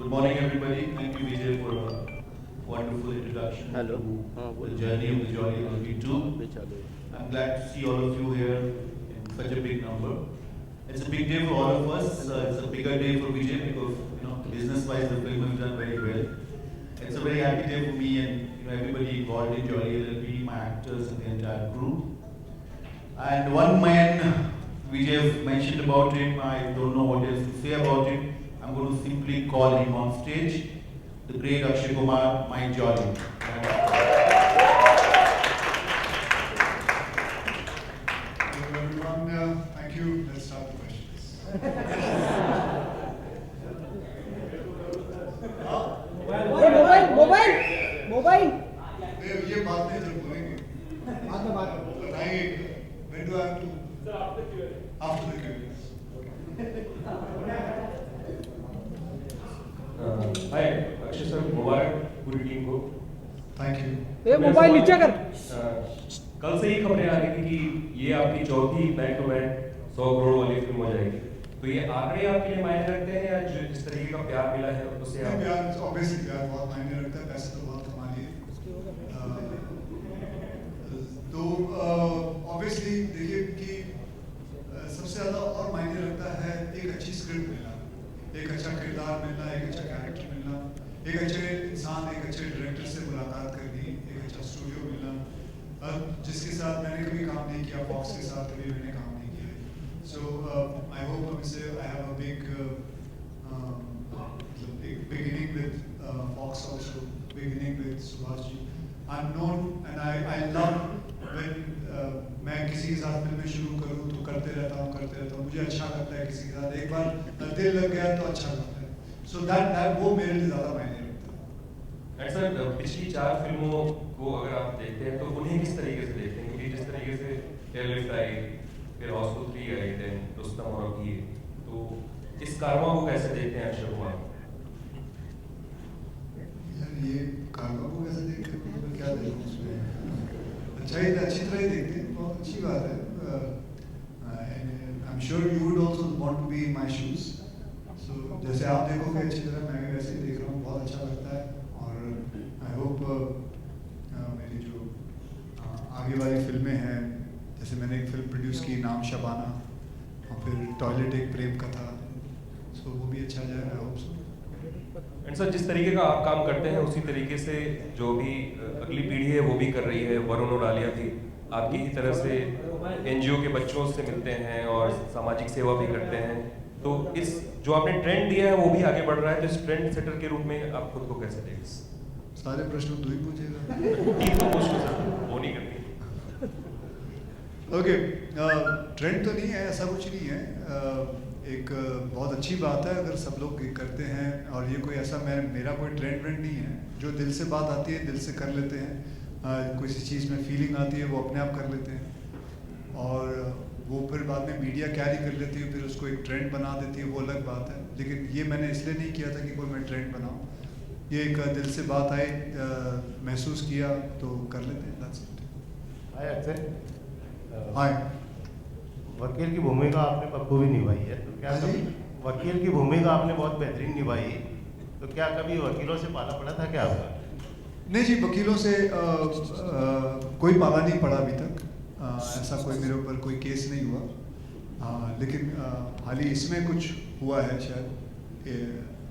Good morning, everybody. Thank you, Vijay, for a wonderful introduction Hello. to the journey of the Jolly LLB2. I'm glad to see all of you here in such a big number. It's a big day for all of us. It's a bigger day for Vijay because, business-wise, the film has done very well. It's a very happy day for me and everybody involved in Jolly LLB, my actors and the entire crew. And one man, Vijay mentioned about him. I don't know what else to say about him. I'm going to simply call him on stage, the great Akshay Kumar, my Jolly. Hello everyone, thank you. Let's start the questions. Mobile ये बात नहीं जब बोलेंगे बताएंगे when do I have to after the Q&A. Hi Akshay sir, मुबारक पूरी team को। Thank you. ये मोबाइल नीचे कर। कल से ही खबरें आ रही थी कि ये आपकी चौथी बैक टू बैक 100 करोड़ वाली फिल्म हो जाएगी। तो ये आंकड़े आपके लिए मायने रखते हैं या जो जिस तरीके का प्यार मिला है उससे आप? प्यार ऑब्वियसली प्यार बहुत मायने रखता है, पैसे तो बहुत कमा लिए। तो ऑब्वियसली देखिए कि सबसे ज़्यादा और मायने रखता है एक अच्छी स्क्रिप्ट मिलना, एक अच्छा किरदार मिलना, एक अच्छा कैरेक्टर मिलना, एक अच्छे इंसान, एक अच्छे डायरेक्टर से मुलाकात करनी, एक अच्छा स्टूडियो मिलना, जिसके साथ मैंने कभी काम नहीं किया, फॉक्स के साथ कभी मैंने काम नहीं किया। So I hope I have a big beginning with Fox also, beginning with Subhash ji. I'm known and I love when मैं किसी के साथ फिल्में शुरू करूँ तो करते रहता हूँ, मुझे अच्छा लगता है किसी के साथ, एक बार दिल लग गया तो अच्छा लगता है। So that वो मेरे लिए ज़्यादा मायने रखता है। सर, पिछली 4 फिल्मों को अगर आप देखते हैं तो उन्हें किस तरीके से देखते हैं? क्योंकि जिस तरीके से एयरलिफ्ट आई, फिर हॉस्टल 3 आई, देन रुस्तम और अभी, तो इस कारवां को कैसे देखते हैं अक्षय कुमार? यार ये कारवां को कैसे देखते हैं, तो क्या देखूं उसमें? अच्छी तरह ही देखते हैं, बहुत अच्छी बात है। I'm sure you would also want to be in my shoes. So जैसे आप देखोगे अच्छी तरह, मैं भी वैसे ही देख रहा हूँ, बहुत अच्छा लगता है। और I hope मेरी जो आगे वाली फिल्में हैं, जैसे मैंने एक फिल्म प्रोड्यूस की नाम शबाना, और फिर टॉयलेट एक प्रेम कथा, सो वो भी अच्छा जाए, I hope so. And sir, जिस तरीके का आप काम करते हैं उसी तरीके से जो भी अगली पीढ़ी है वो भी कर रही है। वरुण और आलिया भी आपकी ही तरह से एनजीओ के बच्चों से मिलते हैं और सामाजिक सेवा भी करते हैं। तो इस जो आपने ट्रेंड दिया है वो भी आगे बढ़ रहा है, तो इस ट्रेंड सेटर के रूप में आप खुद को कैसे देखते हैं? सारे प्रश्न तू ही पूछेगा। ठीक तो पूछ लो सर, वो नहीं करनी। ओके, ट्रेंड तो नहीं है, ऐसा कुछ नहीं है। एक बहुत अच्छी बात है अगर सब लोग करते हैं, और ये कोई ऐसा मेरा कोई ट्रेंड नहीं है। जो दिल से बात आती है दिल से कर लेते हैं, किसी चीज़ में फीलिंग आती है वो अपने आप कर लेते हैं, और वो फिर बाद में मीडिया कैरी कर लेती है, फिर उसको एक ट्रेंड बना देती है, वो अलग बात है। लेकिन ये मैंने इसलिए नहीं किया था कि कोई मैं ट्रेंड बनाऊँ, ये एक दिल से बात आई, महसूस किया तो कर लेते हैं, that's it। हाय अक्षय। हाय। वकील की भूमिका आपने बखूबी निभाई है, तो क्या हाँ जी? वकील की भूमिका आपने बहुत बेहतरीन निभाई, तो क्या कभी वकीलों से पाला पड़ा था क्या आपका? नहीं जी, वकीलों से कोई पाला नहीं पड़ा अभी तक। ऐसा कोई मेरे ऊपर कोई केस नहीं हुआ, लेकिन हाल ही इसमें कुछ हुआ है शायद,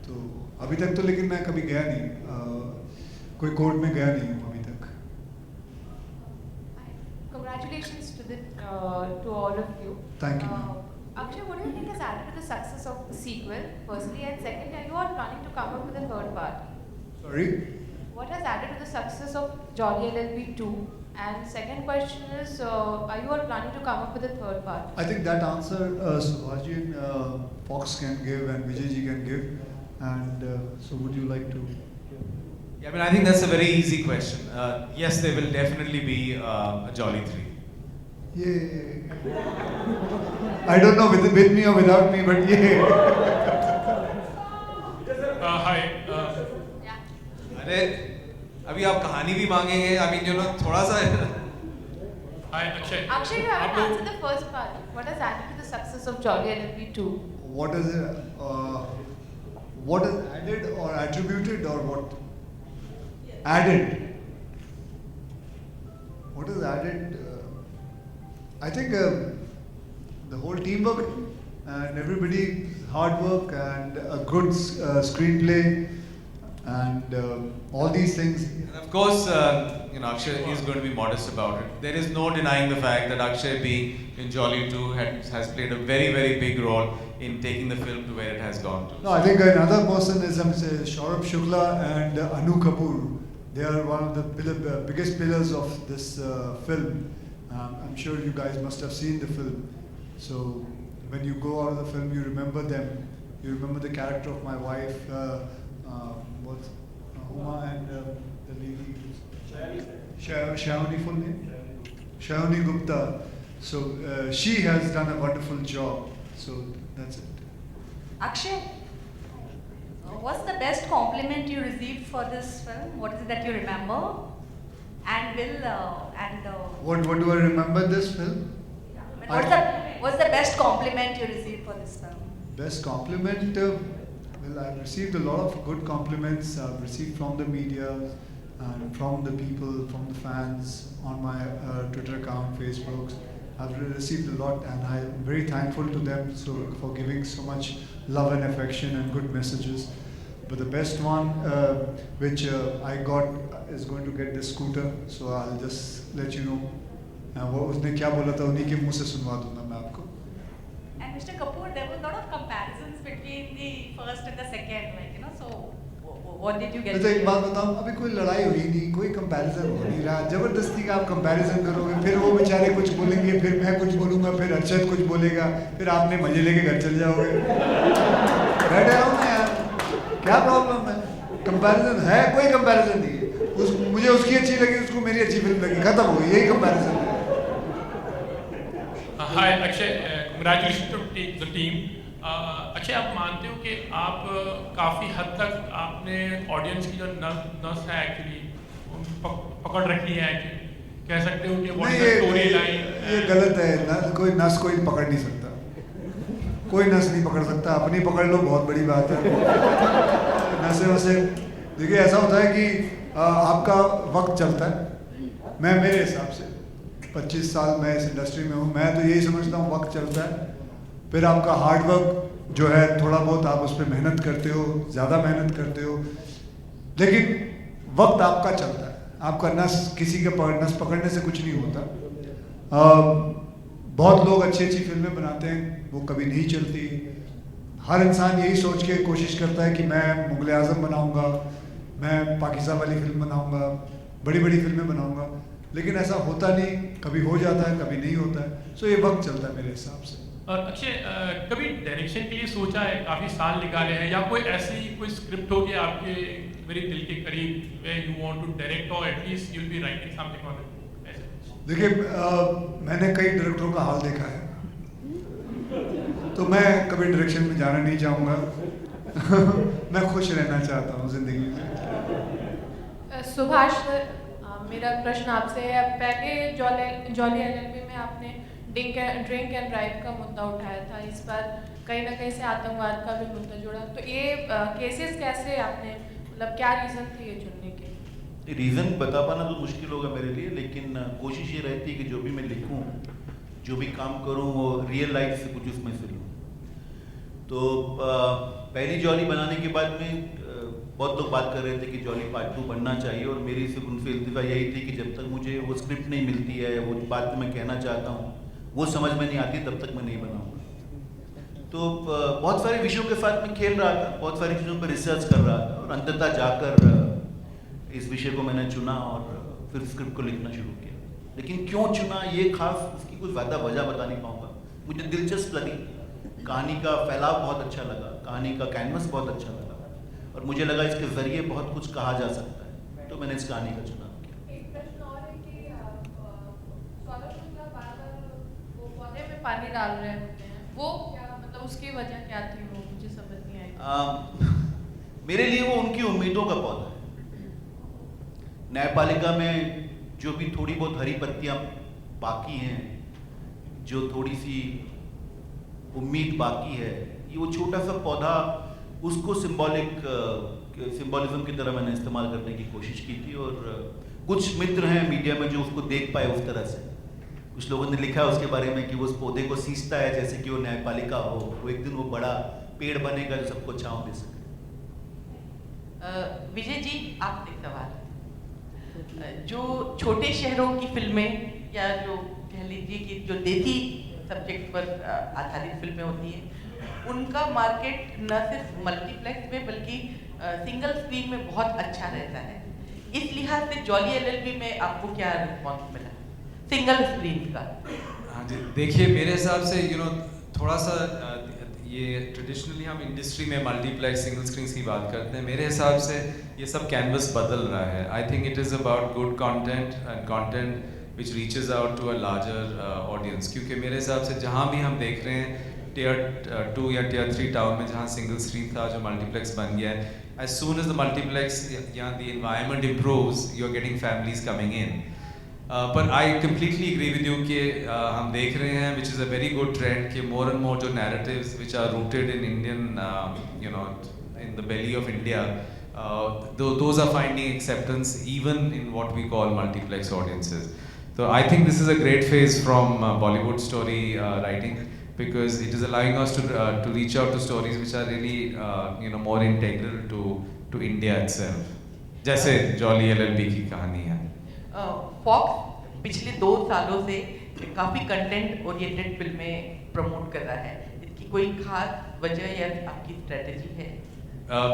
तो अभी तक तो लेकिन मैं कभी गया नहीं, कोई कोर्ट में गया नहीं हूँ अभी तक। Congratulations to all of you. Thank you. Akshay, what do you think has added to the success of the sequel, firstly, and second, are you all planning to come up with a third part? Sorry? What has added to the success of Jolly LLB 2? And second question is, are you all planning to come up with a third part? I think that answer Subhaji and Fox can give and Vijay ji can give, and so would you like to? Yeah, I mean, I think that's a very easy question. Yes, there will definitely be a Jolly 3. Yay! I don't know with me or without me, but yay! Hi. अरे अभी आप कहानी भी मांगेंगे, I mean, you know, थोड़ा सा Hi, Akshay. Akshay, you haven't answered the first part. What has added to the success of Jolly LLB 2? What is it? what is added or attributed or what? Added. What is added? I think the whole teamwork and everybody's hard work and a good screenplay and all these things. And of course, Akshay is going to be modest about it. There is no denying the fact that Akshay being in Jolly 2 has played a very, very big role in taking the film to where it has gone to. No, I think another person is Saurabh Shukla and Anu Kapoor. They are one of the biggest pillars of this film. I'm sure you guys must have seen the film. So when you go out of the film, you remember them. You remember the character of my wife, Huma, and the lady, Shayoni, full name? Shayoni Gupta. So she has done a wonderful job. So that's it. Akshay, what's the best compliment you received for this film? What is it that you remember? And What do I remember this film? what's the best compliment you received for this film? Best compliment? Well, I've received a lot of good compliments. I've received from the media and from the people, from the fans on my Twitter account, Facebook. I've received a lot, and I'm very thankful to them for giving so much love and affection and good messages. But the best one, which I got, is going to get this scooter. So I'll just let you know. वो उसने क्या बोला था उन्हीं के मुंह से सुनवा दूंगा मैं आपको. And Mr. Kapoor, there was a lot of comparisons between the first and the second, so what did you get? तो एक बात बताऊं, अभी कोई लड़ाई हुई नहीं, कोई कंपैरिजन हो नहीं रहा. जबरदस्ती का आप कंपैरिजन करोगे, फिर वो बेचारे कुछ बोलेंगे, फिर मैं कुछ बोलूंगा, फिर अर्शद कुछ बोलेगा, फिर आपने मजे लेके घर चल जाओगे. बैठे रहो ना यार, क्या प्रॉब्लम है? कंपैरिजन है, कोई कंपैरिजन नहीं है. मुझे उसकी अच्छी लगी, उसको मेरी अच्छी फिल्म लगी, खत्म हो गई, यही कंपैरिजन है. Hi Akshay, congratulations to the team. Akshay, आप मानते हो कि आप काफ़ी हद तक आपने ऑडियंस की जो नस है एक्चुअली पकड़ रखी है, कह सकते हो कि वो स्टोरी लाइन ये गलत है. कोई नस कोई पकड़ नहीं सकता, कोई नस नहीं पकड़ सकता. अपनी पकड़ लो, बहुत बड़ी बात है. नसे वसे देखिए, ऐसा होता है कि आपका वक्त चलता है. मैं मेरे हिसाब से 25 साल मैं इस इंडस्ट्री में हूँ, मैं तो यही समझता हूँ वक्त चलता है. फिर आपका हार्ड वर्क जो है, थोड़ा बहुत आप उस पर मेहनत करते हो, ज़्यादा मेहनत करते हो, लेकिन वक्त आपका चलता है. आपका नस किसी के नस पकड़ने से कुछ नहीं होता. बहुत लोग अच्छी अच्छी फिल्में बनाते हैं, वो कभी नहीं चलती. हर इंसान यही सोच के कोशिश करता है कि मैं मुग़ल आज़म बनाऊँगा, मैं पाकिस्तान वाली फिल्म बनाऊँगा, बड़ी बड़ी फिल्में बनाऊँगा, लेकिन ऐसा होता नहीं. कभी हो जाता है, कभी नहीं होता है. सो ये वक्त चलता है मेरे हिसाब से. और अक्षय, कभी डायरेक्शन के लिए सोचा है, काफ़ी साल निकाले हैं, या कोई ऐसी कोई स्क्रिप्ट हो कि आपके मेरे दिल के करीब, where you want to direct or at least you'll be writing something on it? देखिए, मैंने कई डायरेक्टरों का हाल देखा है, तो मैं कभी डायरेक्शन में जाना नहीं चाहूँगा. मैं खुश रहना चाहता हूँ ज़िंदगी में. सुभाष सर, मेरा प्रश्न आपसे है. पहले जॉली एलएलबी में आपने ड्रिंक एंड ड्राइव का मुद्दा उठाया था. इस बार कहीं ना कहीं से आतंकवाद का भी मुद्दा जुड़ा. तो ये केसेस कैसे आपने, मतलब क्या रीज़न थे ये चुनने के? रीज़न बता पाना तो मुश्किल होगा मेरे लिए, लेकिन कोशिश ये रहती है कि जो भी मैं लिखूं, जो भी काम करूं, वो रियल लाइफ से कुछ उसमें से लूँ. तो पहली जॉली बनाने के बाद में बहुत लोग बात कर रहे थे कि जॉली पार्ट 2 बनना चाहिए, और मेरी सिर्फ उनसे इल्तिफा यही थी कि जब तक मुझे वो स्क्रिप्ट नहीं मिलती है, वो बात मैं कहना चाहता हूँ वो समझ में नहीं आती, तब तक मैं नहीं बनाऊँगा. तो बहुत सारे विषयों के साथ मैं खेल रहा था, बहुत सारी चीज़ों पर रिसर्च कर रहा था, और अंततः जाकर इस विषय को मैंने चुना और फिर स्क्रिप्ट को लिखना शुरू किया. लेकिन क्यों चुना, ये खास उसकी कुछ ज़्यादा वजह बता नहीं पाऊँगा. मुझे दिलचस्प लगी, कहानी का फैलाव बहुत अच्छा लगा, कहानी का कैनवस बहुत अच्छा लगा, और मुझे लगा इसके ज़रिए बहुत कुछ कहा जा सकता है, तो मैंने इस कहानी का चुनाव किया. एक प्रश्न और है कि सौरभ शुक्ला बार-बार वो पौधे में पानी डाल रहे होते हैं, वो क्या, मतलब उसकी वजह क्या थी, वो मुझे समझ नहीं आई. मेरे लिए वो उनकी उम्मीदों का पौधा है. न्यायपालिका में जो भी थोड़ी बहुत हरी पत्तियां बाकी हैं, जो थोड़ी सी उम्मीद बाकी है, ये वो छोटा सा पौधा उसको सिंबॉलिज्म की तरह मैंने इस्तेमाल करने की कोशिश की थी। और कुछ मित्र हैं मीडिया में जो उसको देख पाए उस तरह से। कुछ लोगों ने लिखा उसके बारे में कि वो उस पौधे को सींचता है जैसे कि वो न्यायपालिका हो, वो एक दिन वो बड़ा पेड़ बनेगा जो सबको छांव दे सके। विजय जी, आप एक सवाल, जो छोटे शहरों की फिल्में या जो कह लीजिए कि जो देसी सब्जेक्ट पर आधारित फिल्में होती हैं, उनका मार्केट न सिर्फ मल्टीप्लेक्स में बल्कि सिंगल स्क्रीन में बहुत अच्छा रहता है। इस लिहाज से जॉली एलएलबी में आपको क्या रिस्पॉन्स मिला सिंगल स्क्रीन का? हाँ जी, देखिए मेरे हिसाब से थोड़ा सा ये ट्रेडिशनली हम इंडस्ट्री में मल्टीप्लेक्स सिंगल स्क्रीन की बात करते हैं। मेरे हिसाब से ये सब कैनवस बदल रहा है। I think it is about good content and content which reaches out to a larger audience. क्योंकि मेरे हिसाब से जहाँ भी हम देख रहे हैं Tier 2 या Tier 3 टाउन में जहाँ सिंगल स्क्रीन था जो मल्टीप्लेक्स बन गया है, as soon as the multiplex या the environment improves, you're getting families coming in. But I completely agree with you कि हम देख रहे हैं which is a very good trend कि more and more जो narratives which are rooted in Indian in the belly of India, those are finding acceptance even in what we call multiplex audiences. So I think this is a great phase from Bollywood story writing, because it is allowing us to reach out to stories which are really more integral to India itself. जैसे jolly LLB की कहानी है। Fox पिछले 2 सालों से काफ़ी content oriented फिल्में promote कर रहा है, इसकी कोई खास वजह या आपकी स्ट्रेटजी है?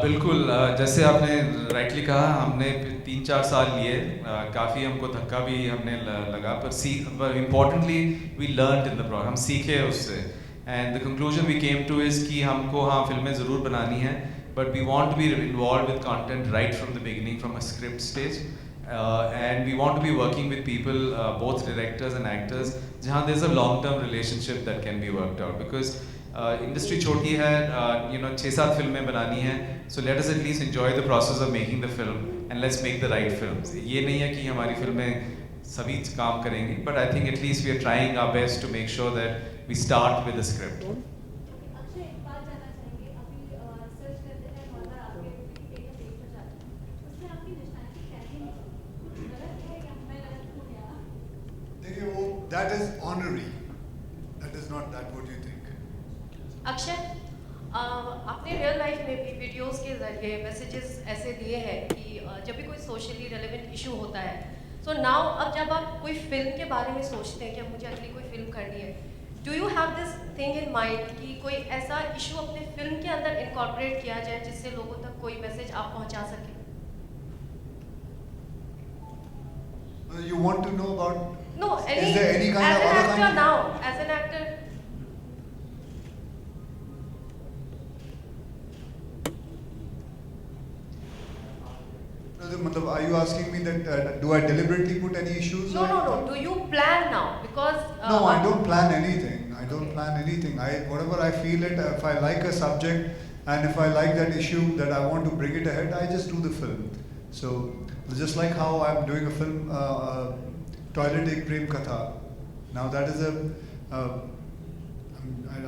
बिल्कुल, जैसे आपने राइटली कहा, हमने 3-4 साल लिए, काफ़ी हमको धक्का भी हमने लगा, पर importantly we learned in the process, हम सीखे उससे। And the conclusion we came to is कि हमको फिल्में ज़रूर बनानी है, but we want to be involve with content right from the beginning, from a script stage, and we want to be working with people, both directors and actors, जहाँ there is a long term relationship that can be worked out. Because industry छोटी है, 6-7 फिल्में बनानी है, so let us at least enjoy the process of making the film and let's make the right films. ये नहीं है कि हमारी फिल्में सभी काम करेंगी, but I think at least we are trying our best to make sure that we start with the script. देखिए वो that is honorary, that is not that what you think. Akshay, आपने रियल लाइफ में भी videos के जरिए messages ऐसे दिए हैं कि जब भी कोई सोशली रेलेवेंट इशू होता है, सो नाउ अब जब आप कोई फिल्म के बारे में सोचते हैं कि अब मुझे अगली कोई फिल्म करनी है, do you have this thing in mind कि कोई ऐसा इशू अपने फिल्म के अंदर इनकॉर्पोरेट किया जाए जिससे लोगों तक कोई मैसेज आप पहुंचा सकें? You want to know about? No, is there any kind as of an other actor kind? now, as an actor. Are you asking me that do I deliberately put any issues? No. Do you plan now? Because no, I don't plan anything. I don't plan anything. Whatever I feel it, if I like a subject and if I like that issue that I want to bring it ahead, I just do the film. So just like how I'm doing a film, Toilet Ek Prem Katha. Now that is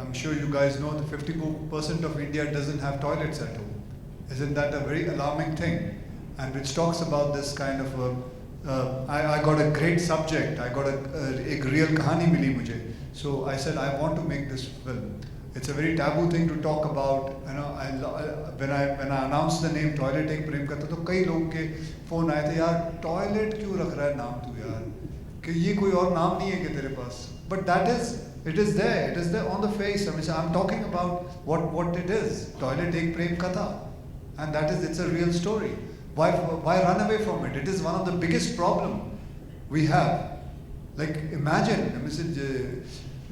I'm sure you guys know that 50% of India doesn't have toilets at home. Isn't that a very alarming thing? And which talks about this kind of I got a great subject, I got a real kahani mili mujhe. So I said I want to make this film. It's a very taboo thing to talk about. When I announced the name Toilet Ek Prem Katha, तो कई लोग के phone आए थे, यार toilet क्यों रख रहा है नाम तू यार, कि ये कोई और नाम नहीं है कि तेरे पास. But it is there on the face. I mean, I'm talking about what it is. Toilet Ek Prem Katha, and it's a real story. Why run away from it? It is one of the biggest problem we have. Like imagine,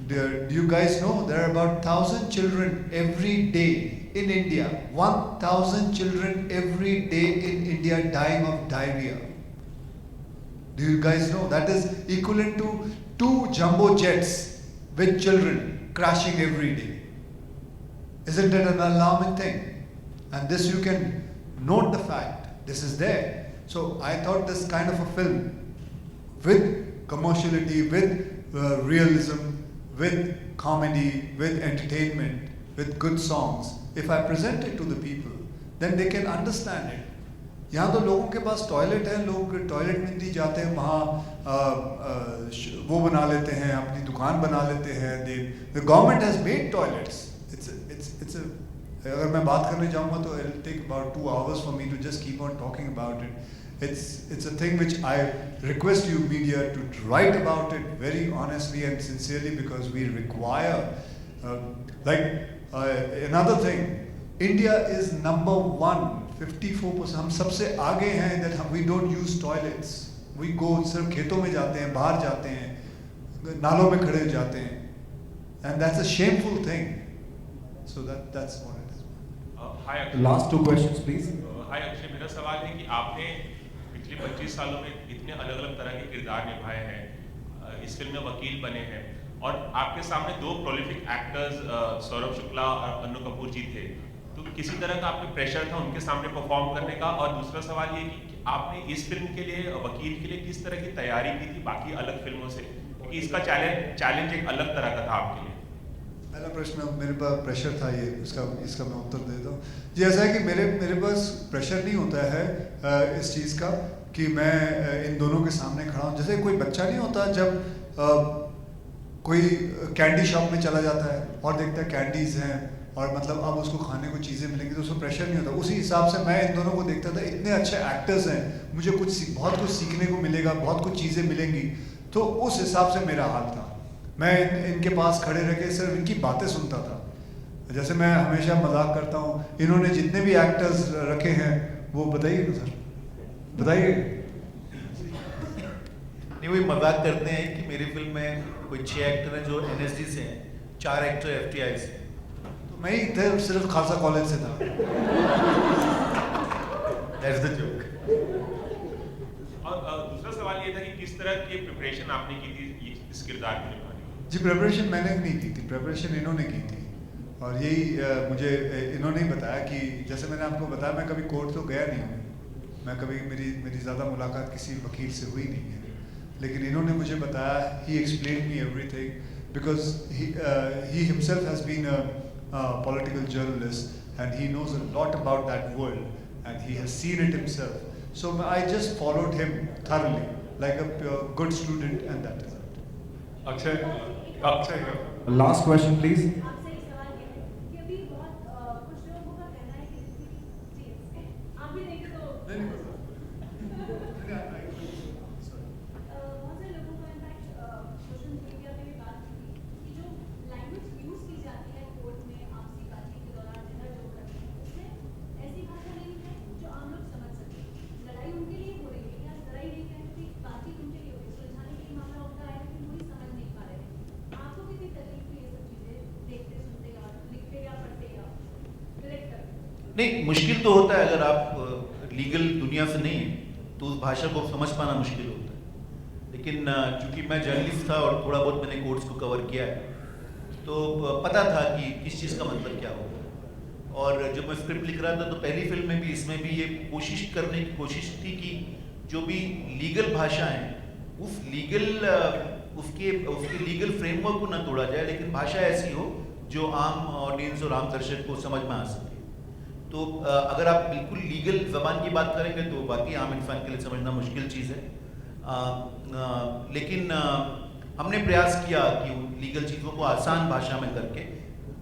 do you guys know there are about 1,000 children every day in India, 1,000 children every day in India dying of diarrhea. Do you guys know that is equivalent to 2 jumbo jets with children crashing every day? Isn't it an alarming thing? And this you can note the fact. This is there. So I thought this kind of a film with commerciality, with realism, with comedy, with entertainment, with good songs, if I present it to the people, then they can understand it. यहाँ तो लोगों के पास toilet है, लोग toilet में नहीं जाते हैं, वहाँ वो बना लेते हैं, अपनी दुकान बना लेते हैं. The government has made toilets. It's a अगर मैं बात करने जाऊँगा तो it'll take about 2 hours for me to just keep on talking about it. It's a thing which I request you media to write about it very honestly and sincerely, because we require another thing. India is number 1, 54%. हम सबसे आगे हैं that we don't use toilets. We go सिर्फ खेतों में जाते हैं, बाहर जाते हैं, नालों में खड़े जाते हैं, and that's a shameful thing. So that's what it is. Hi Akshay. Last 2 questions, please. Hi Akshay, मेरा सवाल है कि आपने पिछले 25 सालों में इतने अलग अलग तरह के किरदार निभाए हैं, इस फिल्म में वकील बने हैं, और आपके सामने 2 प्रोलिफिक एक्टर्स सौरभ शुक्ला और अन्नू कपूर जी थे, तो किसी तरह का आपको प्रेशर था उनके सामने परफॉर्म करने का? और दूसरा सवाल ये कि आपने इस फिल्म के लिए, वकील के लिए, किस तरह की तैयारी की थी बाकी अलग फिल्मों से, क्योंकि इसका चैलेंज एक अलग तरह का था आपके लिए? पहला प्रश्न, मेरे पास प्रेशर था, ये इसका मैं उत्तर देता हूँ जी. ऐसा है कि मेरे पास प्रेशर नहीं होता है इस चीज़ का कि मैं इन दोनों के सामने खड़ा हूँ. जैसे कोई बच्चा नहीं होता जब कोई कैंडी शॉप में चला जाता है और देखता है कैंडीज़ हैं और मतलब अब उसको खाने को चीज़ें मिलेंगी, तो उसको प्रेशर नहीं होता. उसी हिसाब से मैं इन दोनों को देखता था, इतने अच्छे एक्टर्स हैं, मुझे बहुत कुछ सीखने को मिलेगा, बहुत कुछ चीज़ें मिलेंगी, तो उस हिसाब से मेरा हाल था. मैं इनके पास खड़े रह के सिर्फ इनकी बातें सुनता था. जैसे मैं हमेशा मजाक करता हूँ, इन्होंने जितने भी एक्टर्स रखे हैं वो बताइए ना सर, बताइए. नहीं, वही मजाक करते हैं कि मेरी फिल्म में कोई 6 एक्टर हैं जो NSD से हैं, 4 एक्टर FTI से. तो मैं ही सिर्फ खालसा कॉलेज से था. That's the joke. और दूसरा सवाल ये था कि किस तरह की प्रिपरेशन आपने की थी इस किरदार को निभाने की? जी, प्रिपरेशन मैंने नहीं की थी, प्रिपरेशन इन्होंने की थी. और यही मुझे इन्होंने ही बताया कि जैसे मैंने आपको बताया, मैं कभी कोर्ट तो गया नहीं हूँ, मैं कभी मेरी ज़्यादा मुलाकात किसी वकील से हुई नहीं है, लेकिन इन्होंने मुझे बताया, he explain me everything, because he himself has been a political journalist and he knows a lot about that world and he has seen it himself. So I just followed him thoroughly, like a pure, good student, and that is it. Akshay. Last question, please. आपसे एक सवाल ये है कि अभी बहुत कुछ लोगों का कहना है कि आप भी देखें तो बहुत से लोगों का इनफैक्ट सोशल मीडिया पे भी बात की कि जो लैंग्वेज यूज की जाती है कोर्ट में आपसी बातचीत के दौरान जिधर जो करते हैं, उसमें ऐसी भाषा नहीं है जो आम लोग समझ सकें. लड़ाई उनके लिए हो रही है या लड़ाई नहीं है कि बातचीत उनके लिए हो रही है, सुलझाने के लिए मामला उनका है लेकिन वही समझ नहीं पा रहे हैं. आपको कितनी तकलीफ हुई ये सब चीज़ें देखते सुनते या लिखते या पढ़ते या डायरेक्ट करते? नहीं, मुश्किल तो होता है. अगर आप लीगल दुनिया से नहीं हैं तो उस भाषा को समझ पाना मुश्किल होता है. लेकिन चूंकि मैं जर्नलिस्ट था और थोड़ा बहुत मैंने कोर्ट्स को कवर किया है, तो पता था कि किस चीज़ का मतलब क्या होगा. और जब मैं स्क्रिप्ट लिख रहा था तो पहली फिल्म में भी, इसमें भी ये कोशिश करने की कोशिश थी कि जो भी लीगल भाषा है उस उसके लीगल फ्रेमवर्क को ना तोड़ा जाए, लेकिन भाषा ऐसी हो जो आम ऑडियंस और आम दर्शक को समझ में आ सके. तो अगर आप बिल्कुल लीगल ज़बान की बात करेंगे तो बाकी आम इंसान के लिए समझना मुश्किल चीज़ है. लेकिन हमने प्रयास किया कि लीगल चीज़ों को आसान भाषा में करके,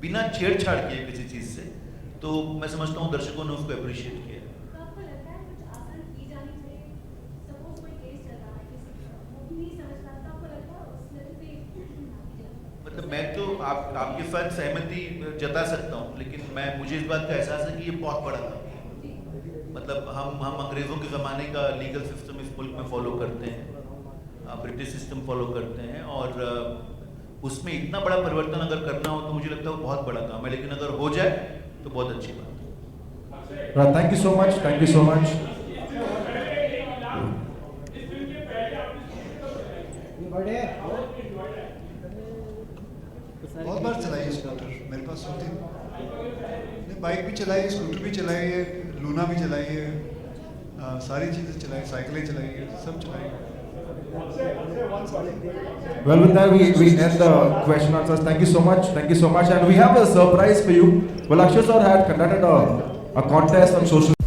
बिना छेड़छाड़ किए किसी चीज़ से, तो मैं समझता हूँ दर्शकों ने उसको अप्रिशिएट किया. तो आपको लगता है कुछ आसान की जानी चाहिए? सपोज कोई केस चल रहा है किसी का, वो भी नहीं समझ पाता, आपको लगता है उसमें भी मतलब मैं तो आपके साथ सहमति जता सकता हूँ, लेकिन मुझे इस बात का एहसास है कि ये बहुत बड़ा काम है. मतलब हम अंग्रेज़ों के ज़माने का लीगल सिस्टम इस मुल्क में फॉलो करते हैं, ब्रिटिश सिस्टम फॉलो करते हैं, और उसमें इतना बड़ा परिवर्तन अगर करना हो तो मुझे लगता है वो बहुत बड़ा काम है. लेकिन अगर हो जाए तो बहुत अच्छी बात है. Thank you so much. Thank you so much. बहुत बार चलाई है स्कूटर, मेरे पास होती है. बाइक भी चलाई है, स्कूटर भी चलाई है, लूना भी चलाई है, सारी चीज़ें चलाई, साइकिलें चलाई है, सब चलाई है. Well, with that, we end the question answers. Thank you so much. Thank you so much. And we have a surprise for you. Well, Akshay sir had conducted a contest on social